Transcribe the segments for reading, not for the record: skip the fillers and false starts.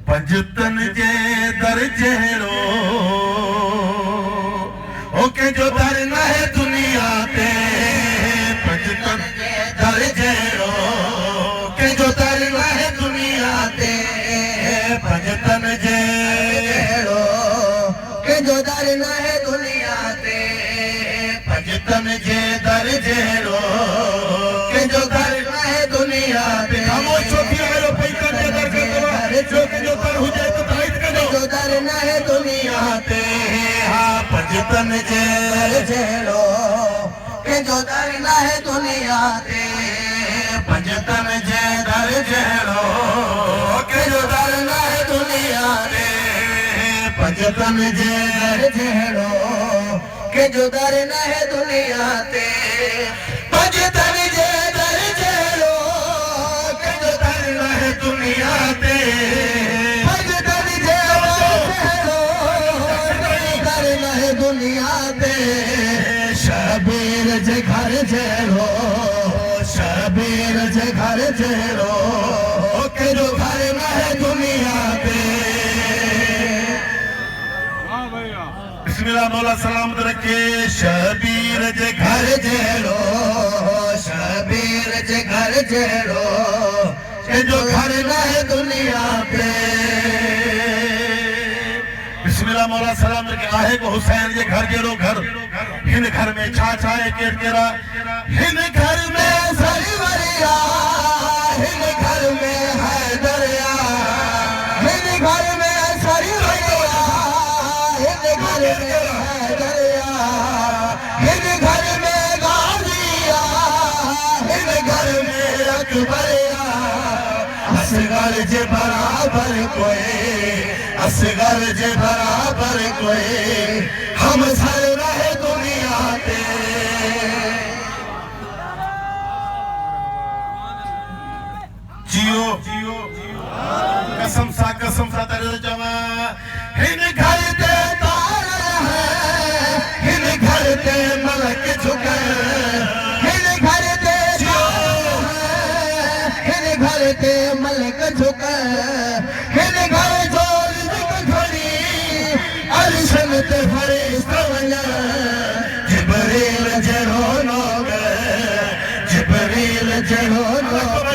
पंजतन जे दर जहिड़ो ओके जो दर न है दुनिया ते। पंजतन जे दर जहिड़ो के जो दर न है दुनिया ते। पंजतन जे जहिड़ो के जो दर न है दुनिया ते। पंजतन जे दर जहिड़ो के जो दर न है दुनिया ते। खामोश थी आयो पैकन जे दर के जो के जो दर हुजे तो ताईद कजो जो दर न है दुनिया ते। हाँ पंजतन जे दर जहिड़ो के जो दर न है दुनिया ते। पंजतन जे दर जहिड़ो के जो दर न है दुनिया ते। पंजतन जे दर जहिड़ो के जो दर न है दुनिया ते। पंजतन जे दर जहिड़ो के जो दर न है दुनिया ते। पंजतन जे दर न है दुनिया ते। शबीर जे घर जहिड़ो शबीर जे घर जहिड़ो के जो घर न है दुनिया ते। बिस्मिल्लाह मौला सलामत रखे। शबीर जे घर जहिड़ो शबीर जे घर जहिड़ो के जो घर न है दुनिया पे। बिस्मिल्लाह मौला सलाम रखे। आहे को हुसैन जे घर जहिड़ो घर हिन घर में छा छा है केर केरा। हिन घर में सरवरिया हिन घर में हैदरिया हिन घर में सरवरिया हिन घर में हैदरिया हिन घर में गाजिया हिन घर में अकबरिया। असगर जे बराबर कोई असगर जे बराबर कोई हम सर रहे दुनिया पे। जियो कसम सा तेरे जवा। हिन घर ते तार है हिन घर ते मलक झुके हिन घर ते हिन घर ते मलक झुके हिन घर जो रिज़्क़ घड़ी अर्शन ते फरिश्ता वञे। जिब्रील जहिड़ो नोक जिब्रील जहिड़ो नोक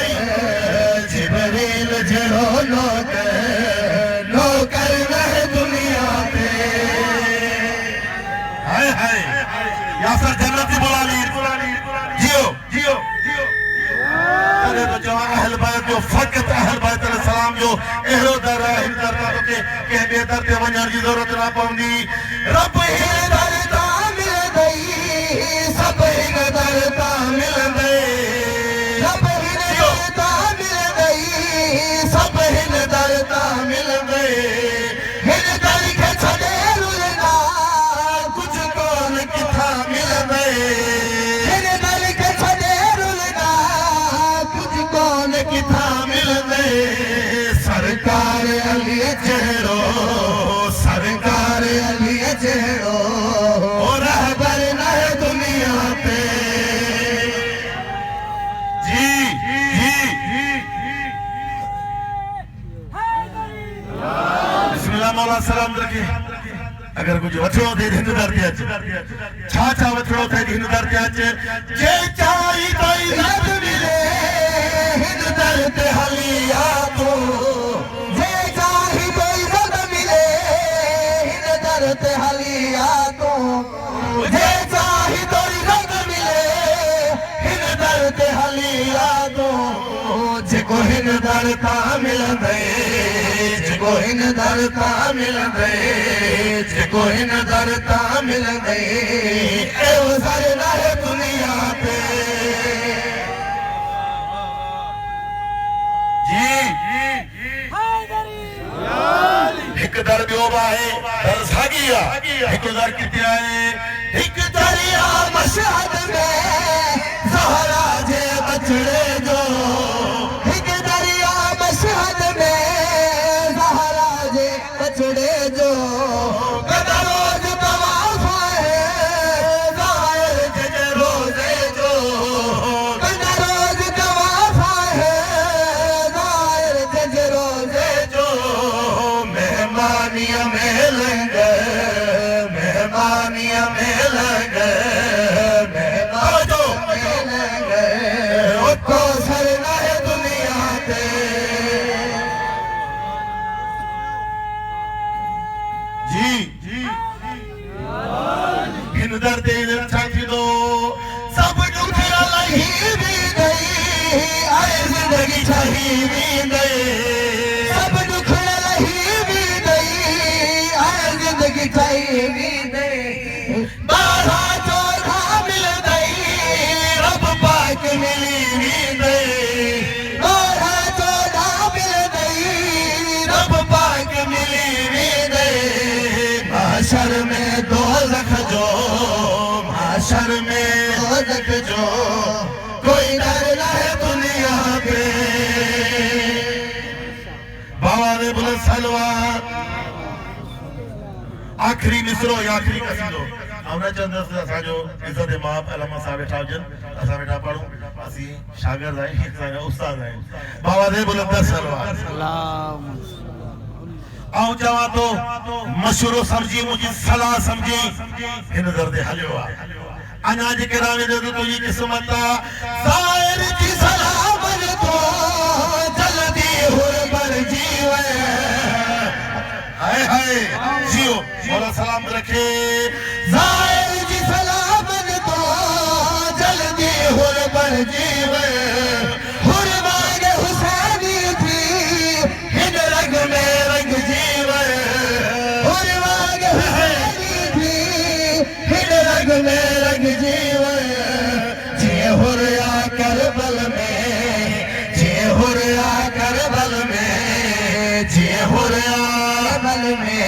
जिब्रील जहिड़ो नोक नौकर न है दुनिया पे। हाय हाय यासर जन्नती बुला ली जियो जियो जियो। करे तो जवा अहल बैत जो फकत अहल बैत अलैहिस्सलाम जो एहरो दर है हिन दर का के बे दर ते वञण जी ज़रूरत न पवंदी। रब हिन दर ता मिलंदई सब हिन दर ता मिलंदई। रब हिन दर ता मिलंदई सब हिन दर ता मिलंदई। हिन दर के छॾे रुलंदा कुछ कोन किथां मिलंदई। हिन दर के छॾे रुलंदा कुछ कोन किथां मिलंदई। सरकार अली जहिड़ो सरकार अली जहिड़ो रहबर न है दुनिया पे। जी जी बिस्मिल्लाह मौला सलाम रखे। अगर कुछ वठो थे हिन दर ते अच छा छा वठो थे हिन दर ते अच। जे चाही तो इज़त मिले हिन दर ते हली आ तू। जे चाही तो इज़त मिले हिन दर ते हली आ तू। जे चाही तो इज़त मिले हिन दर ते हली आ तू। जेको हिन दर ता मिलंदई जेको हिन दर ता मिलंदई जेको हिन दर ता मिलंदई। एहो सर न है दुनिया पे। जी हिक दर ॿियो बि आहे दर साॻी आहे। हिक दर किथे आहे। हिक दरिया मशहद में ज़हरा जे बछड़े जो। हिक दरिया मशहद में ज़हरा जे बछड़े जो। कदा रोज़ तवाफ़ आहे ज़ाहिर जे रोज़े जो। कदा रोज़ तवाफ़ सही वेंदे सब दुख लही वेंदे हाणे ज़िंदगी ठही वेंदे 12-14 मिलंदे रब पाक मिली वेंदे 12-14 मिलंदे रब पाक मिली वेंदे माशर में दोज़ख जो माशर में दोज़ख जो कोई डर नहीं दुनिया पे बाबा ने बुलंद सलवात आखिरी मिसरो या आखिरी कसीदो हमने चंद असांजो इज्जत इमाम अलामा साहब वेठा हुजन असां वेठा पढ़ूं असी शागिर्द आहियूं असांजा उस्ताद आहियूं बाबा ने बुलंद सलवात आऊं चवां तो मशहूरो समझी मुंहिंजी सलाह समझी हिन दर ते हलियो आहे अञा जेके रावे दे तुंहिंजी क़िस्मत आहे ज़ाहिर जी सलाह मन तो जल्दी हुर पर जीवे हाय हाय जियो मौला सलाम रखे ज़ाहिर जी सलाह मन तो जल्दी हुर पर जीवे हुर वांगे हुसैनी थी हिन रंग में रंग जीवे हुर वांगे हुसैनी थी हिन रंग में रंग जीवे जे हुरिया करबल में जे हुरिया करबल में जे हुरिया करबल में